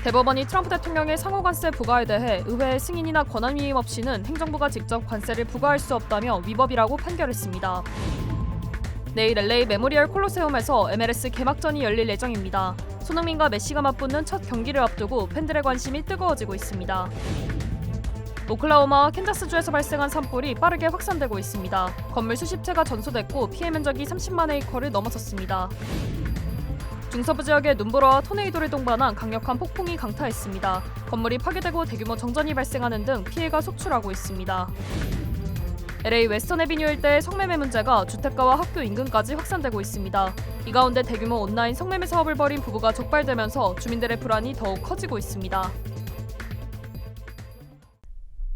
대법원이 트럼프 대통령의 상호 관세 부과에 대해 의회의 승인이나 권한 위임 없이는 행정부가 직접 관세를 부과할 수 없다며 위법이라고 판결했습니다. 내일 LA 메모리얼 콜로세움에서 MLS 개막전이 열릴 예정입니다. 손흥민과 메시가 맞붙는 첫 경기를 앞두고 팬들의 관심이 뜨거워지고 있습니다. 오클라호마와 캔자스주에서 발생한 산불이 빠르게 확산되고 있습니다. 건물 수십 채가 전소됐고 피해 면적이 30만 에이커를 넘어섰습니다. 중서부 지역에 눈보라와 토네이도를 동반한 강력한 폭풍이 강타했습니다. 건물이 파괴되고 대규모 정전이 발생하는 등 피해가 속출하고 있습니다. LA 웨스턴 애비뉴 일대의 성매매 문제가 주택가와 학교 인근까지 확산되고 있습니다. 이 가운데 대규모 온라인 성매매 사업을 벌인 부부가 적발되면서 주민들의 불안이 더욱 커지고 있습니다.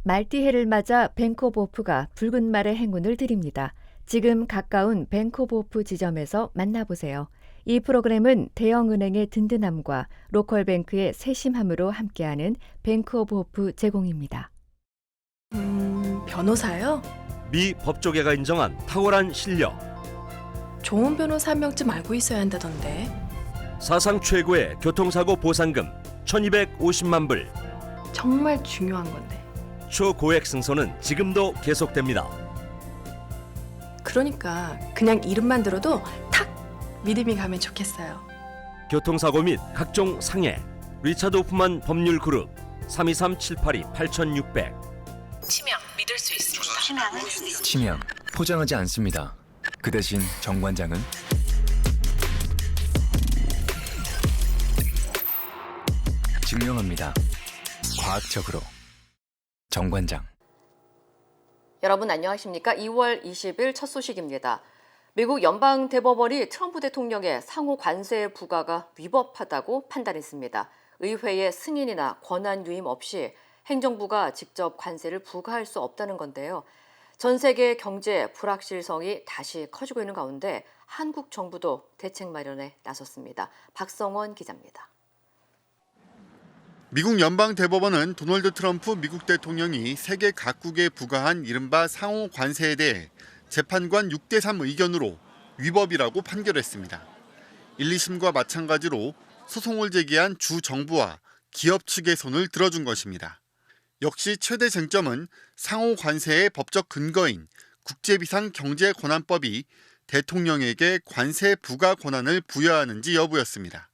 말띠해를 맞아 뱅크 오브 호프가 붉은 말의 행운을 드립니다. 지금 가까운 뱅크 오브 호프 지점에서 만나보세요. 이 프로그램은 대형은행의 든든함과 로컬뱅크의 세심함으로 함께하는 뱅크 오브 호프 제공입니다. 변호사요? 미 법조계가 인정한 탁월한 실력. 좋은 변호사 한 명쯤 알고 있어야 한다던데. 사상 최고의 교통사고 보상금 1,250만 불. 정말 중요한 건데. 초고액 승소는 지금도 계속됩니다. 그러니까 그냥 이름만 들어도 탁 믿음이 가면 좋겠어요. 교통사고 및 각종 상해. 리차드 호프만 법률그룹 323-782-8600. 치명 믿을 수 있습니다. 치명 포장하지 않습니다. 그 대신 정관장은 증명합니다. 과학적으로. 정관장. 여러분 안녕하십니까? 2월 20일 첫 소식입니다. 미국 연방대법원이 트럼프 대통령의 상호 관세 부과가 위법하다고 판단했습니다. 의회의 승인이나 권한 유임 없이 행정부가 직접 관세를 부과할 수 없다는 건데요. 전 세계 경제 불확실성이 다시 커지고 있는 가운데 한국 정부도 대책 마련에 나섰습니다. 박성원 기자입니다. 미국 연방대법원은 도널드 트럼프 미국 대통령이 세계 각국에 부과한 이른바 상호 관세에 대해 재판관 6대3 의견으로 위법이라고 판결했습니다. 1, 2심과 마찬가지로 소송을 제기한 주 정부와 기업 측의 손을 들어준 것입니다. 역시 최대 쟁점은 상호 관세의 법적 근거인 국제비상경제권한법이 대통령에게 관세 부과 권한을 부여하는지 여부였습니다.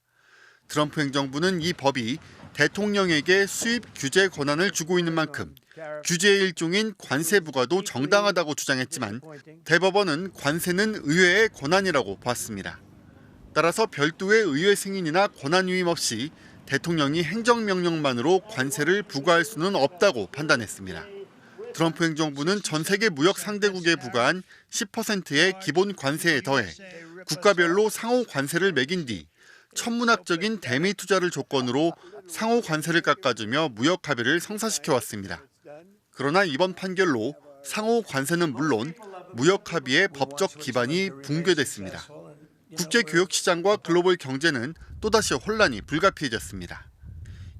트럼프 행정부는 이 법이 대통령에게 수입 규제 권한을 주고 있는 만큼 규제의 일종인 관세 부과도 정당하다고 주장했지만 대법원은 관세는 의회의 권한이라고 봤습니다. 따라서 별도의 의회 승인이나 권한 유임 없이 대통령이 행정명령만으로 관세를 부과할 수는 없다고 판단했습니다. 트럼프 행정부는 전 세계 무역 상대국에 부과한 10%의 기본 관세에 더해 국가별로 상호 관세를 매긴 뒤 천문학적인 대미 투자를 조건으로 상호 관세를 깎아주며 무역 합의를 성사시켜왔습니다. 그러나 이번 판결로 상호 관세는 물론 무역 합의의 법적 기반이 붕괴됐습니다. 국제 교역 시장과 글로벌 경제는 또다시 혼란이 불가피해졌습니다.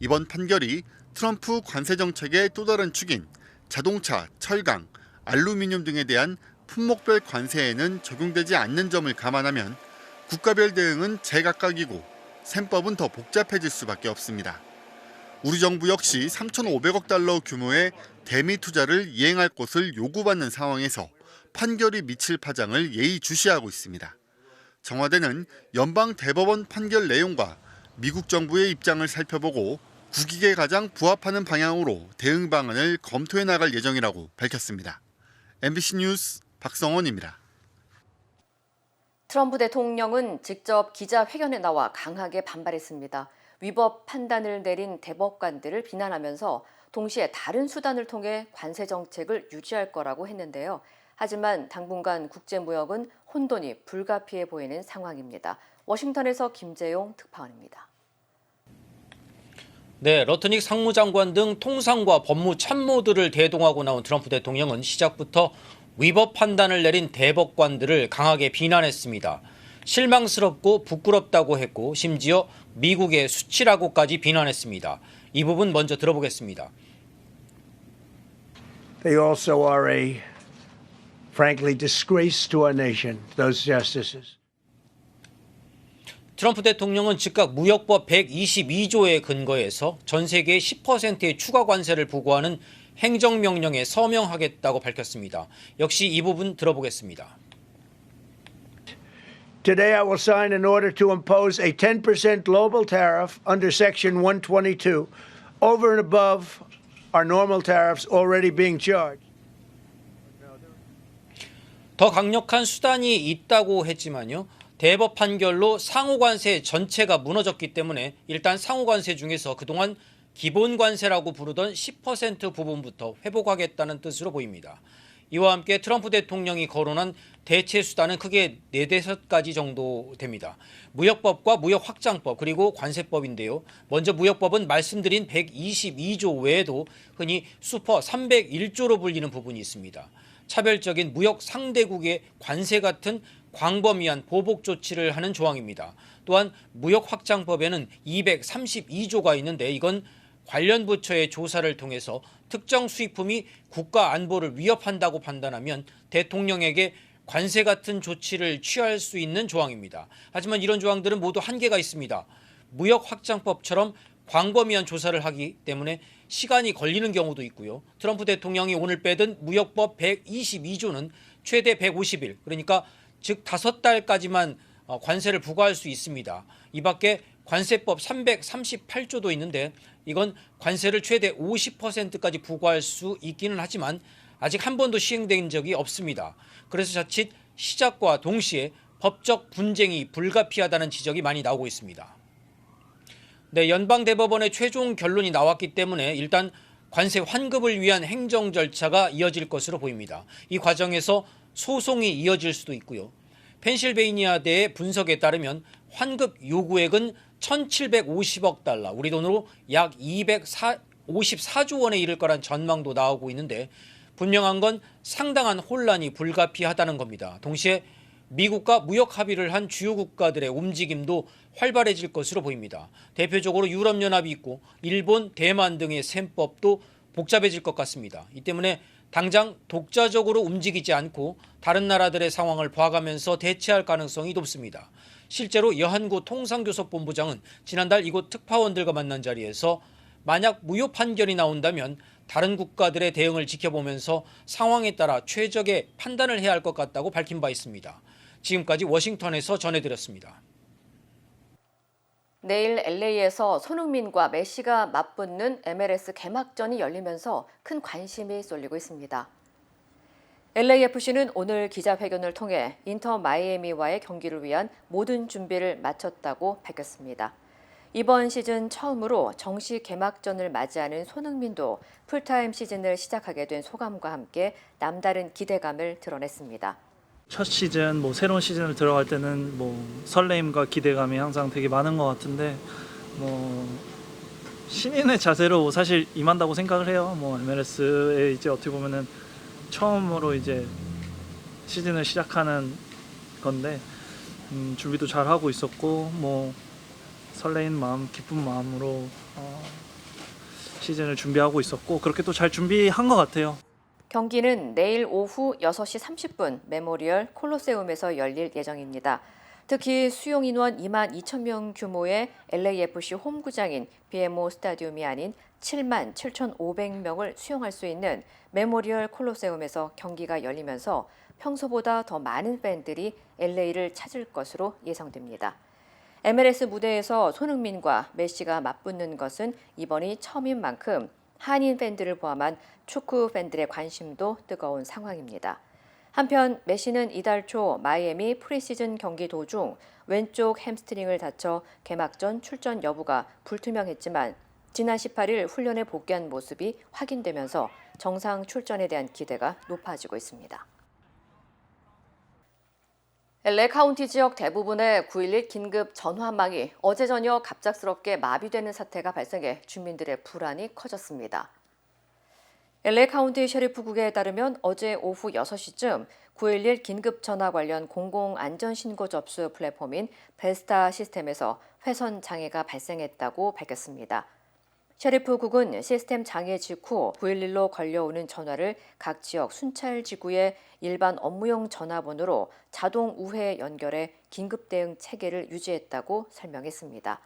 이번 판결이 트럼프 관세 정책의 또 다른 축인 자동차, 철강, 알루미늄 등에 대한 품목별 관세에는 적용되지 않는 점을 감안하면 국가별 대응은 제각각이고 셈법은 더 복잡해질 수밖에 없습니다. 우리 정부 역시 3,500억 달러 규모의 대미 투자를 이행할 것을 요구받는 상황에서 판결이 미칠 파장을 예의주시하고 있습니다. 청와대는 연방 대법원 판결 내용과 미국 정부의 입장을 살펴보고 국익에 가장 부합하는 방향으로 대응 방안을 검토해 나갈 예정이라고 밝혔습니다. MBC 뉴스 박성원입니다. 트럼프 대통령은 직접 기자회견에 나와 강하게 반발했습니다. 위법 판단을 내린 대법관들을 비난하면서 동시에 다른 수단을 통해 관세 정책을 유지할 거라고 했는데요. 하지만 당분간 국제무역은 혼돈이 불가피해 보이는 상황입니다. 워싱턴에서 김재용 특파원입니다. 네, 러트닉 상무장관 등 통상과 법무 참모들을 대동하고 나온 트럼프 대통령은 시작부터 위법 판단을 내린 대법관들을 강하게 비난했습니다. 실망스럽고 부끄럽다고 했고 심지어 미국의 수치라고까지 비난했습니다. 이 부분 먼저 들어보겠습니다. They also are a frankly disgrace to our nation, those justices. 트럼프 대통령은 즉각 무역법 122조에 근거해서 전 세계의 10%의 추가 관세를 부과하는 행정명령에 서명하겠다고 밝혔습니다. 역시 이 부분 들어보겠습니다. Today I will sign an order to impose a 10% global tariff under Section 122 over and above our normal tariffs already being charged. 더 강력한 수단이 있다고 했지만요. 대법 판결로 상호관세 전체가 무너졌기 때문에 일단 상호관세 중에서 그동안 기본관세라고 부르던 10% 부분부터 회복하겠다는 뜻으로 보입니다. 이와 함께 트럼프 대통령이 거론한 대체 수단은 크게 4-5가지 정도 됩니다. 무역법과 무역확장법 그리고 관세법인데요. 먼저 무역법은 말씀드린 122조 외에도 흔히 슈퍼 301조로 불리는 부분이 있습니다. 차별적인 무역 상대국의 관세 같은 광범위한 보복 조치를 하는 조항입니다. 또한 무역확장법에는 232조가 있는데 이건 관련 부처의 조사를 통해서 특정 수입품이 국가 안보를 위협한다고 판단하면 대통령에게 관세 같은 조치를 취할 수 있는 조항입니다. 하지만 이런 조항들은 모두 한계가 있습니다. 무역확장법처럼 광범위한 조사를 하기 때문에 시간이 걸리는 경우도 있고요. 트럼프 대통령이 오늘 빼든 무역법 122조는 최대 150일, 그러니까 즉 5달까지만 관세를 부과할 수 있습니다. 이 밖에 관세법 338조도 있는데 이건 관세를 최대 50%까지 부과할 수 있기는 하지만 아직 한 번도 시행된 적이 없습니다. 그래서 자칫 시작과 동시에 법적 분쟁이 불가피하다는 지적이 많이 나오고 있습니다. 네, 연방대법원의 최종 결론이 나왔기 때문에 일단 관세 환급을 위한 행정 절차가 이어질 것으로 보입니다. 이 과정에서 소송이 이어질 수도 있고요. 펜실베이니아대의 분석에 따르면 환급 요구액은 1,750억 달러, 우리 돈으로 약 254조 원에 이를 거란 전망도 나오고 있는데 분명한 건 상당한 혼란이 불가피하다는 겁니다. 동시에 미국과 무역 합의를 한 주요 국가들의 움직임도 활발해질 것으로 보입니다. 대표적으로 유럽연합이 있고 일본, 대만 등의 셈법도 복잡해질 것 같습니다. 이 때문에 당장 독자적으로 움직이지 않고 다른 나라들의 상황을 봐가면서 대처할 가능성이 높습니다. 실제로 여한구 통상교섭본부장은 지난달 이곳 특파원들과 만난 자리에서 만약 무효 판결이 나온다면 다른 국가들의 대응을 지켜보면서 상황에 따라 최적의 판단을 해야 할 것 같다고 밝힌 바 있습니다. 지금까지 워싱턴에서 전해드렸습니다. 내일 LA에서 손흥민과 메시가 맞붙는 MLS 개막전이 열리면서 큰 관심이 쏠리고 있습니다. LAFC는 오늘 기자회견을 통해 인터 마이애미와의 경기를 위한 모든 준비를 마쳤다고 밝혔습니다. 이번 시즌 처음으로 정식 개막전을 맞이하는 손흥민도 풀타임 시즌을 시작하게 된 소감과 함께 남다른 기대감을 드러냈습니다. 첫 시즌, 새로운 시즌을 들어갈 때는 설레임과 기대감이 항상 되게 많은 것 같은데 신인의 자세로 사실 임한다고 생각을 해요. MLS에 이제 어떻게 보면은 처음으로 이제 시즌을 시작하는 건데 준비도 잘 하고 있었고 설레인 마음, 기쁜 마음으로 시즌을 준비하고 있었고 그렇게 또 잘 준비한 것 같아요. 경기는 내일 오후 6시 30분 메모리얼 콜로세움에서 열릴 예정입니다. 특히 수용 인원 2만 2천 명 규모의 LAFC 홈구장인 BMO 스타디움이 아닌 7만 7,500명을 수용할 수 있는 메모리얼 콜로세움에서 경기가 열리면서 평소보다 더 많은 팬들이 LA를 찾을 것으로 예상됩니다. MLS 무대에서 손흥민과 메시가 맞붙는 것은 이번이 처음인 만큼 한인 팬들을 포함한 축구 팬들의 관심도 뜨거운 상황입니다. 한편 메시는 이달 초 마이애미 프리시즌 경기 도중 왼쪽 햄스트링을 다쳐 개막전 출전 여부가 불투명했지만 지난 18일 훈련에 복귀한 모습이 확인되면서 정상 출전에 대한 기대가 높아지고 있습니다. LA 카운티 지역 대부분의 911 긴급 전화망이 어제 저녁 갑작스럽게 마비되는 사태가 발생해 주민들의 불안이 커졌습니다. LA 카운티 셰리프국에 따르면 어제 오후 6시쯤 911 긴급 전화 관련 공공안전신고 접수 플랫폼인 베스타 시스템에서 회선 장애가 발생했다고 밝혔습니다. 셰리프국은 시스템 장애 직후 911로 걸려오는 전화를 각 지역 순찰지구의 일반 업무용 전화번호로 자동 우회 연결해 긴급 대응 체계를 유지했다고 설명했습니다.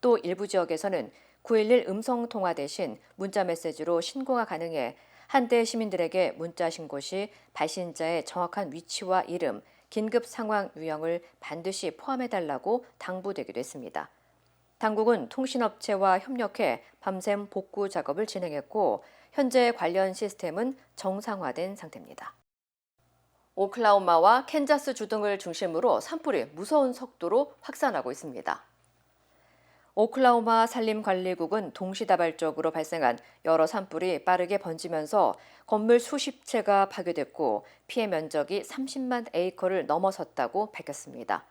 또 일부 지역에서는 911 음성 통화 대신 문자 메시지로 신고가 가능해 한때 시민들에게 문자 신고 시 발신자의 정확한 위치와 이름, 긴급 상황 유형을 반드시 포함해달라고 당부되기도 했습니다. 당국은 통신업체와 협력해 밤샘 복구 작업을 진행했고 현재 관련 시스템은 정상화된 상태입니다. 오클라호마와 캔자스주 등을 중심으로 산불이 무서운 속도로 확산하고 있습니다. 오클라호마 산림관리국은 동시다발적으로 발생한 여러 산불이 빠르게 번지면서 건물 수십 채가 파괴됐고 피해 면적이 30만 에이커를 넘어섰다고 밝혔습니다.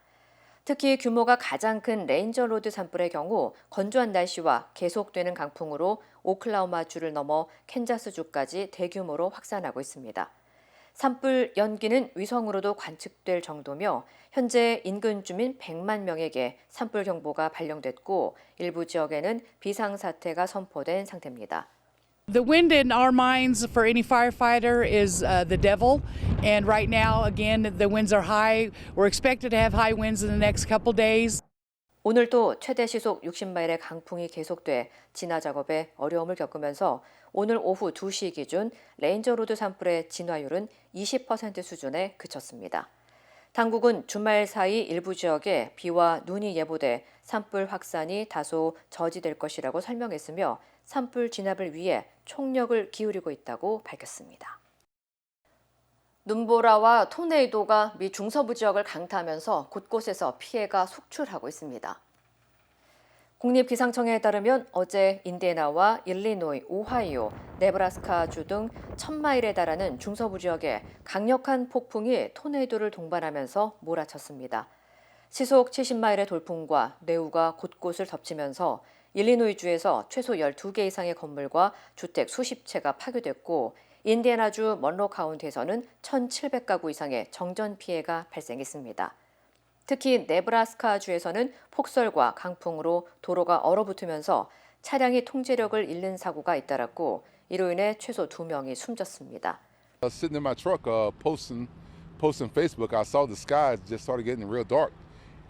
특히 규모가 가장 큰 레인저로드 산불의 경우 건조한 날씨와 계속되는 강풍으로 오클라호마주를 넘어 캔자스주까지 대규모로 확산하고 있습니다. 산불 연기는 위성으로도 관측될 정도며 현재 인근 주민 100만 명에게 산불 경보가 발령됐고 일부 지역에는 비상사태가 선포된 상태입니다. The wind in our minds for any firefighter is the devil. And right now, again, the winds are high. We're expected to have high winds in the next couple days. 오늘도 최대 시속 60마일의 강풍이 계속돼 진화 작업에 어려움을 겪으면서 오늘 오후 2시 기준 레인저로드 산불의 진화율은 20% 수준에 그쳤습니다. 당국은 주말 사이 일부 지역에 비와 눈이 예보돼 산불 확산이 다소 저지될 것이라고 설명했으며 산불 진압을 위해 총력을 기울이고 있다고 밝혔습니다. 눈보라와 토네이도가 미 중서부 지역을 강타하면서 곳곳에서 피해가 속출하고 있습니다. 국립기상청에 따르면 어제 인디애나와 일리노이, 오하이오, 네브라스카주 등 1000마일에 달하는 중서부 지역에 강력한 폭풍이 토네이도를 동반하면서 몰아쳤습니다. 시속 70마일의 돌풍과 뇌우가 곳곳을 덮치면서 일리노이주에서 최소 12개 이상의 건물과 주택 수십 채가 파괴됐고 인디애나주 먼로 카운티에서는 1,700가구 이상의 정전 피해가 발생했습니다. 특히 네브라스카주에서는 폭설과 강풍으로 도로가 얼어붙으면서 차량이 통제력을 잃는 사고가 잇따랐고 이로 인해 최소 2명이 숨졌습니다. Sitting in my truck, posting Facebook, I saw the sky just started getting real dark,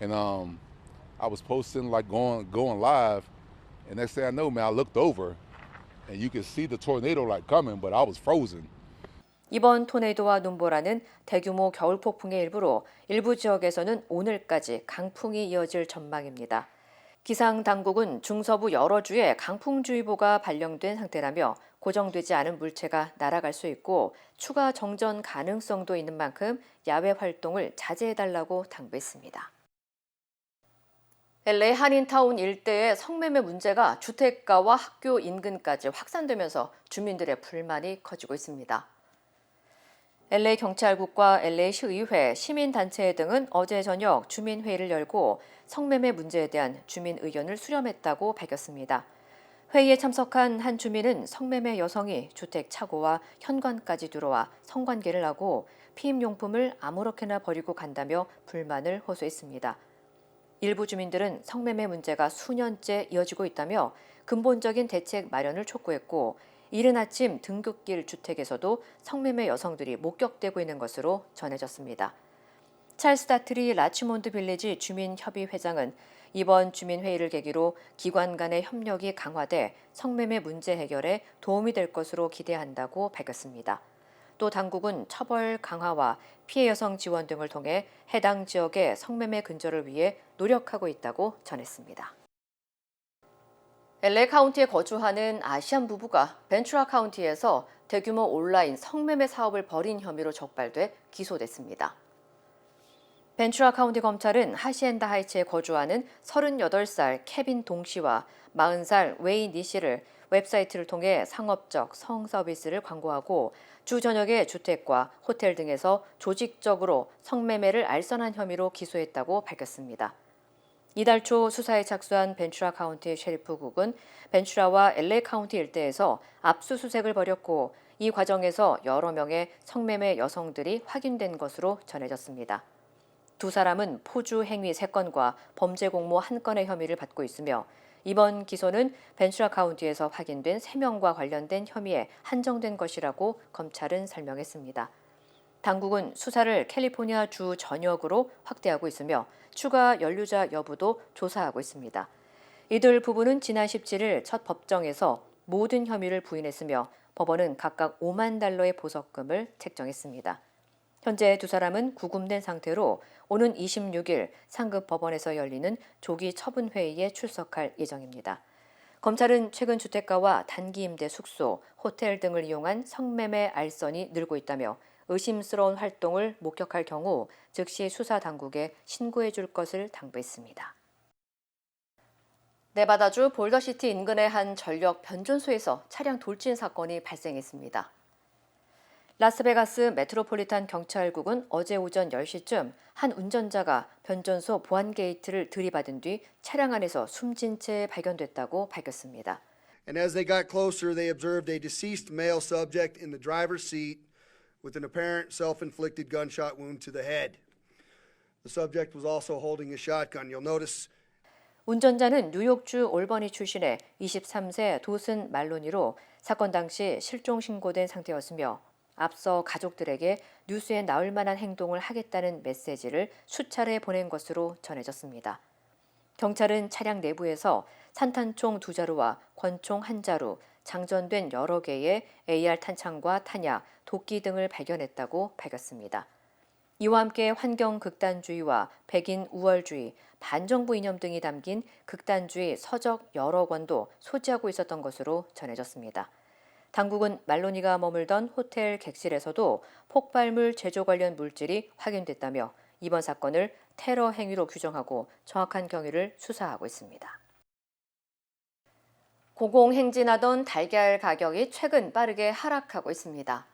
and I was posting like going live, and next thing I know, man, I looked over, and you could see the tornado like coming, but I was frozen. 이번 토네이도와 눈보라는 대규모 겨울 폭풍의 일부로 일부 지역에서는 오늘까지 강풍이 이어질 전망입니다. 기상 당국은 중서부 여러 주에 강풍주의보가 발령된 상태라며 고정되지 않은 물체가 날아갈 수 있고 추가 정전 가능성도 있는 만큼 야외 활동을 자제해달라고 당부했습니다. LA 한인타운 일대의 성매매 문제가 주택가와 학교 인근까지 확산되면서 주민들의 불만이 커지고 있습니다. LA 경찰국과 LA 시의회, 시민단체 등은 어제 저녁 주민회의를 열고 성매매 문제에 대한 주민 의견을 수렴했다고 밝혔습니다. 회의에 참석한 한 주민은 성매매 여성이 주택 차고와 현관까지 들어와 성관계를 하고 피임용품을 아무렇게나 버리고 간다며 불만을 호소했습니다. 일부 주민들은 성매매 문제가 수년째 이어지고 있다며 근본적인 대책 마련을 촉구했고 이른 아침 등굣길 주택에서도 성매매 여성들이 목격되고 있는 것으로 전해졌습니다. 찰스 다트리 라치몬드 빌리지 주민협의회장은 이번 주민회의를 계기로 기관 간의 협력이 강화돼 성매매 문제 해결에 도움이 될 것으로 기대한다고 밝혔습니다. 또 당국은 처벌 강화와 피해 여성 지원 등을 통해 해당 지역의 성매매 근절을 위해 노력하고 있다고 전했습니다. LA 카운티에 거주하는 아시안 부부가 벤츄라 카운티에서 대규모 온라인 성매매 사업을 벌인 혐의로 적발돼 기소됐습니다. 벤츄라 카운티 검찰은 하시엔다 하이츠에 거주하는 38살 케빈 동 씨와 40살 웨이 니 씨를 웹사이트를 통해 상업적 성 서비스를 광고하고 주 저녁에 주택과 호텔 등에서 조직적으로 성매매를 알선한 혐의로 기소했다고 밝혔습니다. 이달 초 수사에 착수한 벤츄라 카운티 셰리프국은 벤츄라와 LA 카운티 일대에서 압수수색을 벌였고 이 과정에서 여러 명의 성매매 여성들이 확인된 것으로 전해졌습니다. 두 사람은 포주 행위 3건과 범죄 공모 1건의 혐의를 받고 있으며 이번 기소는 벤츄라 카운티에서 확인된 3명과 관련된 혐의에 한정된 것이라고 검찰은 설명했습니다. 당국은 수사를 캘리포니아 주 전역으로 확대하고 있으며 추가 연루자 여부도 조사하고 있습니다. 이들 부부는 지난 17일 첫 법정에서 모든 혐의를 부인했으며 법원은 각각 $50,000의 보석금을 책정했습니다. 현재 두 사람은 구금된 상태로 오는 26일 상급 법원에서 열리는 조기 처분 회의에 출석할 예정입니다. 검찰은 최근 주택가와 단기 임대 숙소, 호텔 등을 이용한 성매매 알선이 늘고 있다며 의심스러운 활동을 목격할 경우 즉시 수사 당국에 신고해 줄 것을 당부했습니다. 네바다주 볼더시티 인근의 한 전력 변전소에서 차량 돌진 사건이 발생했습니다. 라스베가스 메트로폴리탄 경찰국은 어제 오전 10시쯤 한 운전자가 변전소 보안 게이트를 들이받은 뒤 차량 안에서 숨진 채 발견됐다고 밝혔습니다. And as they got closer, they observed a deceased male subject in the driver's seat with an apparent self-inflicted gunshot wound to the head. The subject was also holding a shotgun. You'll notice 운전자는 뉴욕주 올버니 출신의 23세 도슨 말로니로 사건 당시 실종 신고된 상태였으며 앞서 가족들에게 뉴스에 나올 만한 행동을 하겠다는 메시지를 수차례 보낸 것으로 전해졌습니다. 경찰은 차량 내부에서 산탄총 2자루와 권총 1자루, 장전된 여러 개의 AR 탄창과 탄약, 도끼 등을 발견했다고 밝혔습니다. 이와 함께 환경 극단주의와 백인 우월주의, 반정부 이념 등이 담긴 극단주의 서적 여러 권도 소지하고 있었던 것으로 전해졌습니다. 당국은 말로니가 머물던 호텔 객실에서도 폭발물 제조 관련 물질이 확인됐다며 이번 사건을 테러 행위로 규정하고 정확한 경위를 수사하고 있습니다. 고공행진하던 달걀 가격이 최근 빠르게 하락하고 있습니다.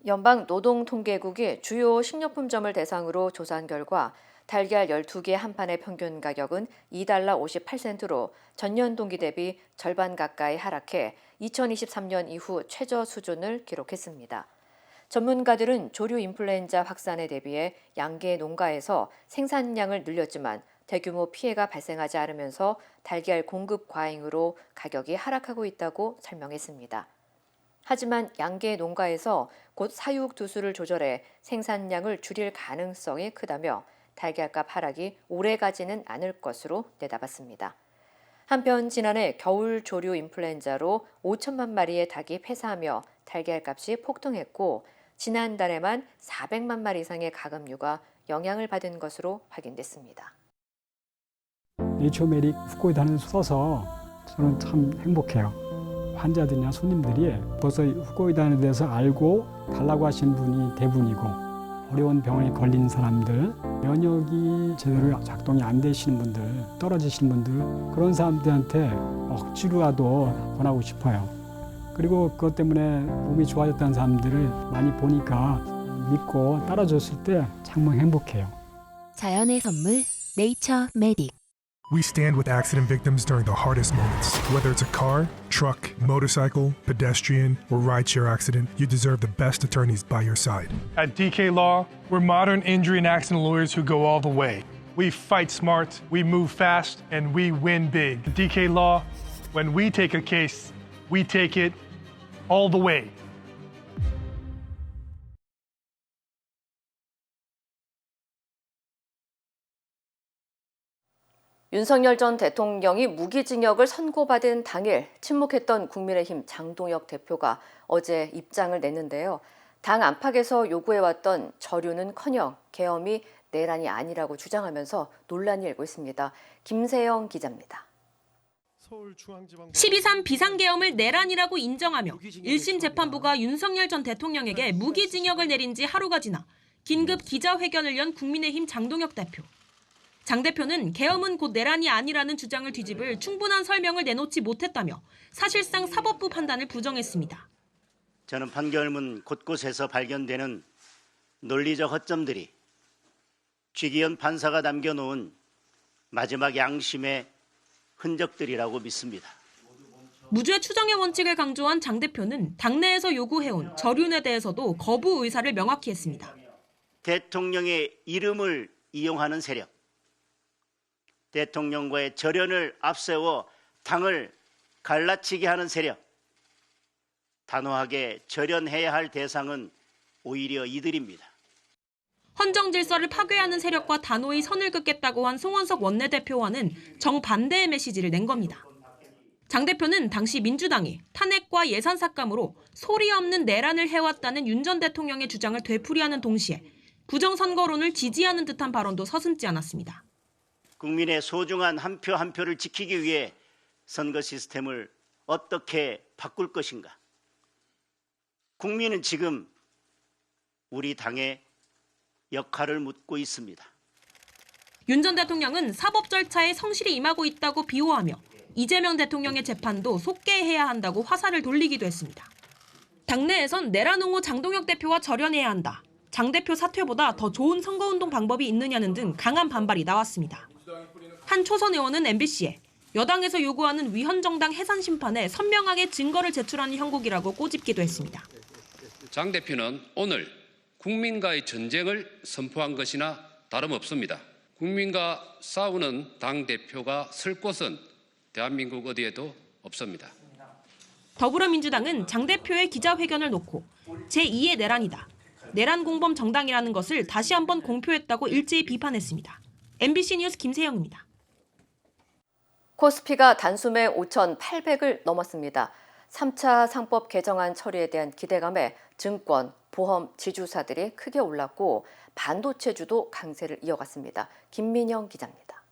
연방노동통계국이 주요 식료품점을 대상으로 조사한 결과 달걀 12개 한 판의 평균 가격은 $2.58로 전년 동기 대비 절반 가까이 하락해 2023년 이후 최저 수준을 기록했습니다. 전문가들은 조류 인플루엔자 확산에 대비해 양계 농가에서 생산량을 늘렸지만 대규모 피해가 발생하지 않으면서 달걀 공급 과잉으로 가격이 하락하고 있다고 설명했습니다. 하지만 양계 농가에서 곧 사육 두수를 조절해 생산량을 줄일 가능성이 크다며 달걀값 하락이 오래가지는 않을 것으로 내다봤습니다. 한편 지난해 겨울 조류 인플루엔자로 5천만 마리의 닭이 폐사하며 달걀값이 폭등했고 지난달에만 400만 마리 이상의 가금류가 영향을 받은 것으로 확인됐습니다. 네이처메릭 후코이단을 써서 저는 참 행복해요. 환자들이나 손님들이 벌써 후코이단에 대해서 알고 달라고 하시는 분이 대부분이고 어려운 병에 걸린 사람들, 면역이 제대로 작동이 안 되시는 분들, 떨어지시는 분들 그런 사람들한테 억지로라도 권하고 싶어요. 그리고 그것 때문에 몸이 좋아졌다는 사람들을 많이 보니까 믿고 따라줬을 때 정말 행복해요. 자연의 선물 네이처메릭. We stand with accident victims during the hardest moments. Whether it's a car, truck, motorcycle, pedestrian, or rideshare accident, you deserve the best attorneys by your side. At DK Law, we're modern injury and accident lawyers who go all the way. We fight smart, we move fast, and we win big. At DK Law, when we take a case, we take it all the way. 윤석열 전 대통령이 무기징역을 선고받은 당일 침묵했던 국민의힘 장동혁 대표가 어제 입장을 냈는데요. 당 안팎에서 요구해왔던 저류는커녕 계엄이 내란이 아니라고 주장하면서 논란이 일고 있습니다. 김세영 기자입니다. 12.3 비상계엄을 내란이라고 인정하며 1심 재판부가 윤석열 전 대통령에게 무기징역을 내린 지 하루가 지나 긴급 기자회견을 연 국민의힘 장동혁 대표. 장 대표는 계엄은 곧 내란이 아니라는 주장을 뒤집을 충분한 설명을 내놓지 못했다며 사실상 사법부 판단을 부정했습니다. 저는 판결문 곳곳에서 발견되는 논리적 허점들이 쥐기현 판사가 남겨놓은 마지막 양심의 흔적들이라고 믿습니다. 무죄 추정의 원칙을 강조한 장 대표는 당내에서 요구해온 저륜에 대해서도 거부 의사를 명확히 했습니다. 대통령의 이름을 이용하는 세력, 대통령과의 절연을 앞세워 당을 갈라치게 하는 세력, 단호하게 절연해야 할 대상은 오히려 이들입니다. 헌정 질서를 파괴하는 세력과 단호히 선을 긋겠다고 한 송원석 원내대표와는 정반대의 메시지를 낸 겁니다. 장 대표는 당시 민주당이 탄핵과 예산 삭감으로 소리 없는 내란을 해왔다는 윤 전 대통령의 주장을 되풀이하는 동시에 부정선거론을 지지하는 듯한 발언도 서슴지 않았습니다. 국민의 소중한 한 표 한 표를 지키기 위해 선거 시스템을 어떻게 바꿀 것인가? 국민은 지금 우리 당의 역할을 묻고 있습니다. 윤 전 대통령은 사법 절차에 성실히 임하고 있다고 비호하며 이재명 대통령의 재판도 속개해야 한다고 화살을 돌리기도 했습니다. 당내에선 내란 옹호 장동혁 대표와 절연해야 한다. 장 대표 사퇴보다 더 좋은 선거운동 방법이 있느냐는 등 강한 반발이 나왔습니다. 한 초선 의원은 MBC에 여당에서 요구하는 위헌정당 해산 심판에 선명하게 증거를 제출하는 형국이라고 꼬집기도 했습니다. 장 대표는 오늘 국민과의 전쟁을 선포한 것이나 다름없습니다. 국민과 싸우는 당 대표가 쓸 곳은 대한민국 어디에도 없습니다. 더불어민주당은 장 대표의 기자회견을 놓고 제2의 내란이다. 내란 공범 정당이라는 것을 다시 한번 공표했다고 일제히 비판했습니다. MBC 뉴스 김세영입니다. 코스피가 단숨에 5,800을 넘었습니다. 3차 상법 개정안 처리에 대한 기대감에 증권, 보험, 지주사들이 크게 올랐고 반도체주도 강세를 이어갔습니다. 김민영 기자입니다.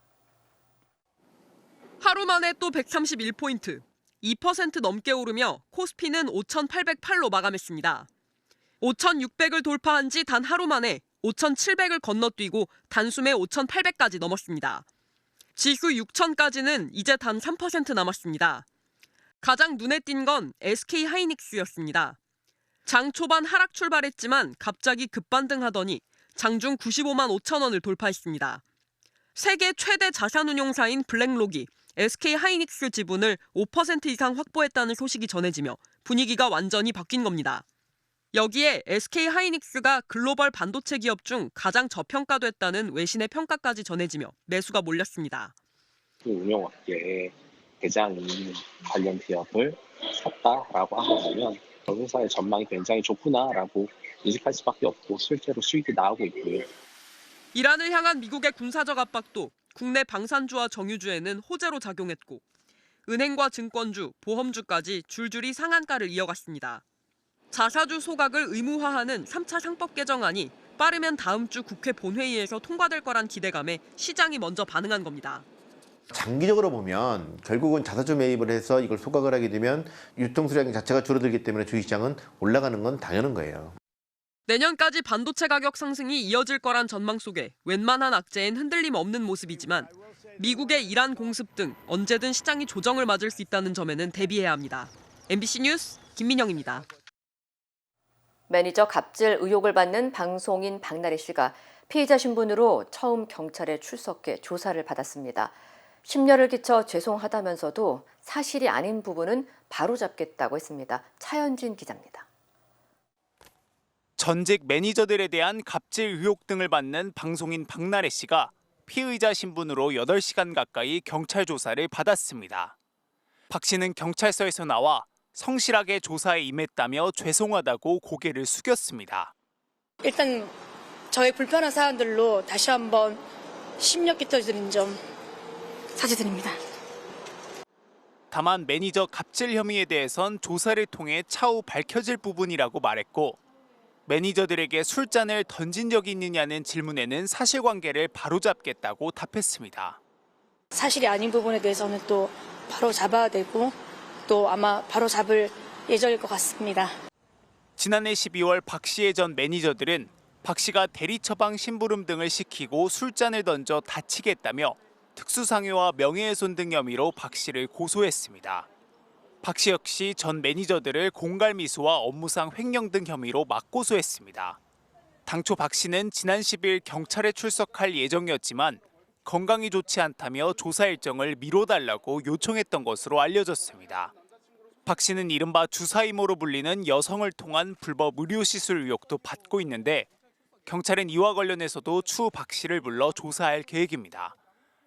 하루 만에 또 131포인트, 2% 넘게 오르며 코스피는 5,808로 마감했습니다. 5,600을 돌파한 지 단 하루 만에 5,700을 건너뛰고 단숨에 5,800까지 넘었습니다. 지수 6,000까지는 이제 단 3% 남았습니다. 가장 눈에 띈 건 SK 하이닉스였습니다. 장 초반 하락 출발했지만 갑자기 급반등하더니 장중 95만 5천 원을 돌파했습니다. 세계 최대 자산운용사인 블랙록이 SK 하이닉스 지분을 5% 이상 확보했다는 소식이 전해지며 분위기가 완전히 바뀐 겁니다. 여기에 SK 하이닉스가 글로벌 반도체 기업 중 가장 저평가됐다는 외신의 평가까지 전해지며 매수가 몰렸습니다. 운용업계의 대장이 관련 기업을 샀다라고 한다면 회사의 전망이 굉장히 좋구나라고 인식할 수밖에 없고 실제로 수익이 나오고 있고요. 이란을 향한 미국의 군사적 압박도 국내 방산주와 정유주에는 호재로 작용했고 은행과 증권주, 보험주까지 줄줄이 상한가를 이어갔습니다. 자사주 소각을 의무화하는 3차 상법 개정안이 빠르면 다음 주 국회 본회의에서 통과될 거란 기대감에 시장이 먼저 반응한 겁니다. 장기적으로 보면 결국은 자사주 매입을 해서 이걸 소각을 하게 되면 유통수량 자체가 줄어들기 때문에 주식시장은 올라가는 건 당연한 거예요. 내년까지 반도체 가격 상승이 이어질 거란 전망 속에 웬만한 악재엔 흔들림 없는 모습이지만 미국의 이란 공습 등 언제든 시장이 조정을 맞을 수 있다는 점에는 대비해야 합니다. MBC 뉴스 김민영입니다. 매니저 갑질 의혹을 받는 방송인 박나래 씨가 피의자 신분으로 처음 경찰에 출석해 조사를 받았습니다. 심려를 끼쳐 죄송하다면서도 사실이 아닌 부분은 바로잡겠다고 했습니다. 차현진 기자입니다. 전직 매니저들에 대한 갑질 의혹 등을 받는 방송인 박나래 씨가 피의자 신분으로 8시간 가까이 경찰 조사를 받았습니다. 박 씨는 경찰서에서 나와 성실하게 조사에 임했다며 죄송하다고 고개를 숙였습니다. 일단 저의 불편한 사안들로 다시 한번 심려 끼쳐드린 점 사죄드립니다. 다만 매니저 갑질 혐의에 대해선 조사를 통해 차후 밝혀질 부분이라고 말했고 매니저들에게 술잔을 던진 적이 있느냐는 질문에는 사실관계를 바로잡겠다고 답했습니다. 사실이 아닌 부분에 대해서는 또 바로 잡아야 되고 또 아마 바로 잡을 예정일 것 같습니다. 지난해 12월 박 씨의 전 매니저들은 박 씨가 대리 처방 심부름 등을 시키고 술잔을 던져 다치게 했다며 특수상해와 명예훼손 등 혐의로 박 씨를 고소했습니다. 박 씨 역시 전 매니저들을 공갈미수와 업무상 횡령 등 혐의로 맞고소했습니다. 당초 박 씨는 지난 10일 경찰에 출석할 예정이었지만 건강이 좋지 않다며 조사 일정을 미뤄달라고 요청했던 것으로 알려졌습니다. 박 씨는 이른바 주사이모로 불리는 여성을 통한 불법 의료시술 의혹도 받고 있는데 경찰은 이와 관련해서도 추후 박 씨를 불러 조사할 계획입니다.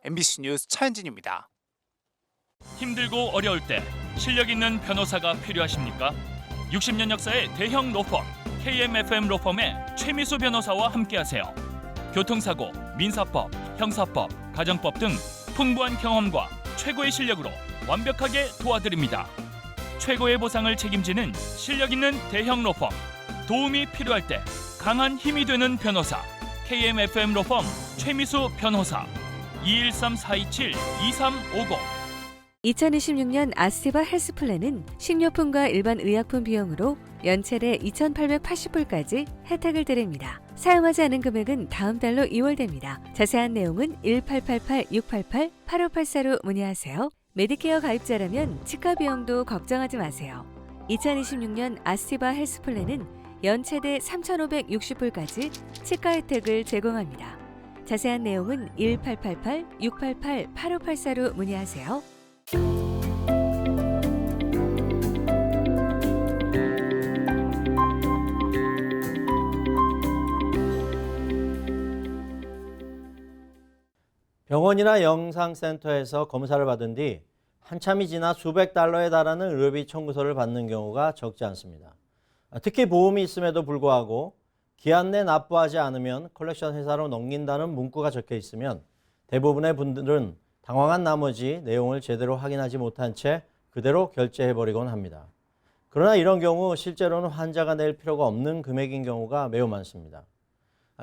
MBC 뉴스 차현진입니다. 힘들고 어려울 때 실력 있는 변호사가 필요하십니까? 60년 역사의 대형 로펌 KMFM 로펌의 최미수 변호사와 함께하세요. 교통사고, 민사법, 형사법, 가정법 등 풍부한 경험과 최고의 실력으로 완벽하게 도와드립니다. 최고의 보상을 책임지는 실력 있는 대형 로펌, 도움이 필요할 때 강한 힘이 되는 변호사 KMFM 로펌 최미수 변호사 213-427-2350. 2026년 아스테바 헬스플랜은 식료품과 일반 의약품 비용으로 연체대 2,880불까지 혜택을 드립니다. 사용하지 않은 금액은 다음 달로 2월됩니다. 자세한 내용은 1888-688-8584로 문의하세요. 메디케어 가입자라면 치과 비용도 걱정하지 마세요. 2026년 아스티바 헬스플랜은 연체대 3,560불까지 치과 혜택을 제공합니다. 자세한 내용은 1888-688-8584로 문의하세요. 병원이나 영상센터에서 검사를 받은 뒤 한참이 지나 수백 달러에 달하는 의료비 청구서를 받는 경우가 적지 않습니다. 특히 보험이 있음에도 불구하고 기한 내 납부하지 않으면 컬렉션 회사로 넘긴다는 문구가 적혀 있으면 대부분의 분들은 당황한 나머지 내용을 제대로 확인하지 못한 채 그대로 결제해버리곤 합니다. 그러나 이런 경우 실제로는 환자가 낼 필요가 없는 금액인 경우가 매우 많습니다.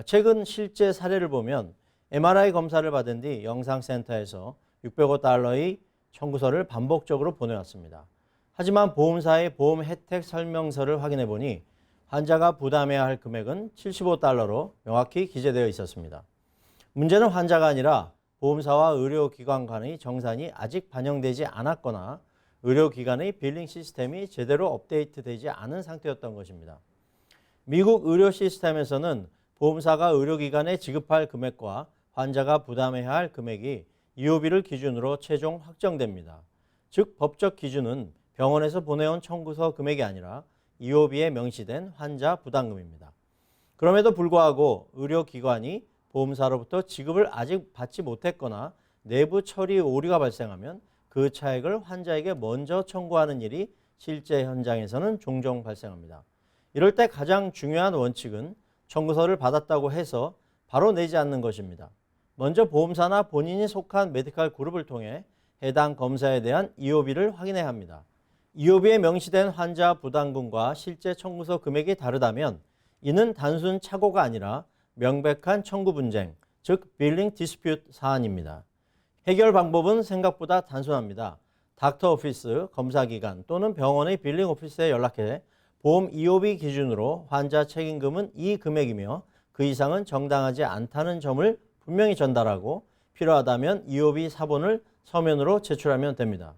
최근 실제 사례를 보면 MRI 검사를 받은 뒤 영상센터에서 605달러의 청구서를 반복적으로 보내왔습니다. 하지만 보험사의 보험 혜택 설명서를 확인해 보니 환자가 부담해야 할 금액은 75달러로 명확히 기재되어 있었습니다. 문제는 환자가 아니라 보험사와 의료기관 간의 정산이 아직 반영되지 않았거나 의료기관의 빌링 시스템이 제대로 업데이트되지 않은 상태였던 것입니다. 미국 의료 시스템에서는 보험사가 의료기관에 지급할 금액과 환자가 부담해야 할 금액이 EOB를 기준으로 최종 확정됩니다. 즉 법적 기준은 병원에서 보내온 청구서 금액이 아니라 EOB에 명시된 환자 부담금입니다. 그럼에도 불구하고 의료기관이 보험사로부터 지급을 아직 받지 못했거나 내부 처리 오류가 발생하면 그 차액을 환자에게 먼저 청구하는 일이 실제 현장에서는 종종 발생합니다. 이럴 때 가장 중요한 원칙은 청구서를 받았다고 해서 바로 내지 않는 것입니다. 먼저 보험사나 본인이 속한 메디컬 그룹을 통해 해당 검사에 대한 EOB를 확인해야 합니다. EOB에 명시된 환자 부담금과 실제 청구서 금액이 다르다면 이는 단순 착오가 아니라 명백한 청구 분쟁, 즉 빌링 디스퓨트 사안입니다. 해결 방법은 생각보다 단순합니다. 닥터 오피스, 검사기관 또는 병원의 빌링 오피스에 연락해 보험 EOB 기준으로 환자 책임금은 이 금액이며 그 이상은 정당하지 않다는 점을 분명히 전달하고 필요하다면 EOB 사본을 서면으로 제출하면 됩니다.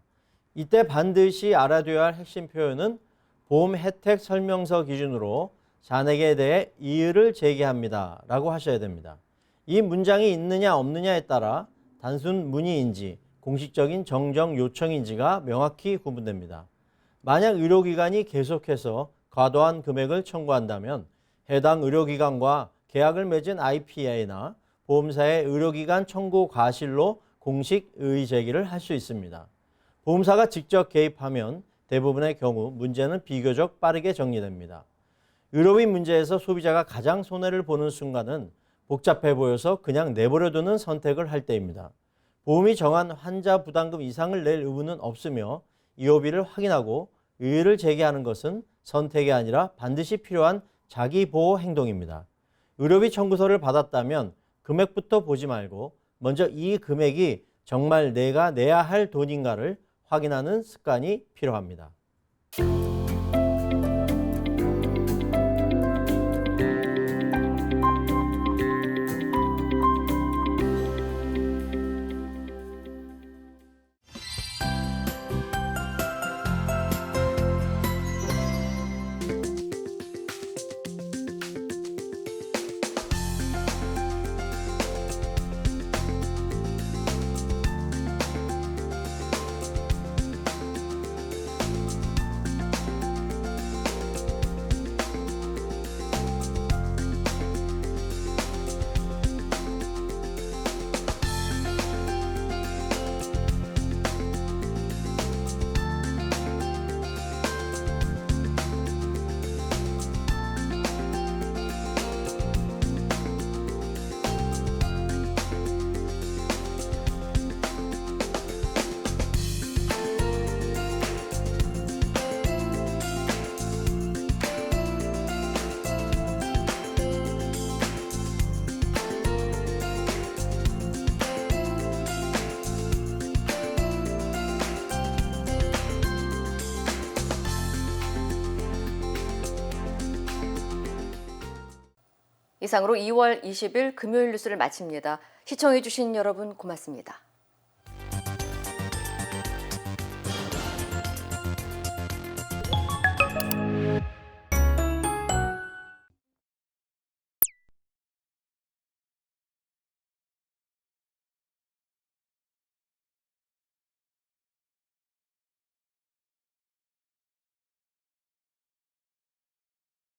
이때 반드시 알아둬야 할 핵심 표현은 보험 혜택 설명서 기준으로 잔액에 대해 이의를 제기합니다 라고 하셔야 됩니다. 이 문장이 있느냐 없느냐에 따라 단순 문의인지 공식적인 정정 요청인지가 명확히 구분됩니다. 만약 의료기관이 계속해서 과도한 금액을 청구한다면 해당 의료기관과 계약을 맺은 IPA나 보험사의 의료기관 청구 과실로 공식 의의 제기를 할 수 있습니다. 보험사가 직접 개입하면 대부분의 경우 문제는 비교적 빠르게 정리됩니다. 의료비 문제에서 소비자가 가장 손해를 보는 순간은 복잡해 보여서 그냥 내버려두는 선택을 할 때입니다. 보험이 정한 환자 부담금 이상을 낼 의무는 없으며 EOB를 확인하고 의의를 제기하는 것은 선택이 아니라 반드시 필요한 자기보호 행동입니다. 의료비 청구서를 받았다면 금액부터 보지 말고 먼저 이 금액이 정말 내가 내야 할 돈인가를 확인하는 습관이 필요합니다. 이상으로 2월 20일 금요일 뉴스를 마칩니다. 시청해주신 여러분 고맙습니다.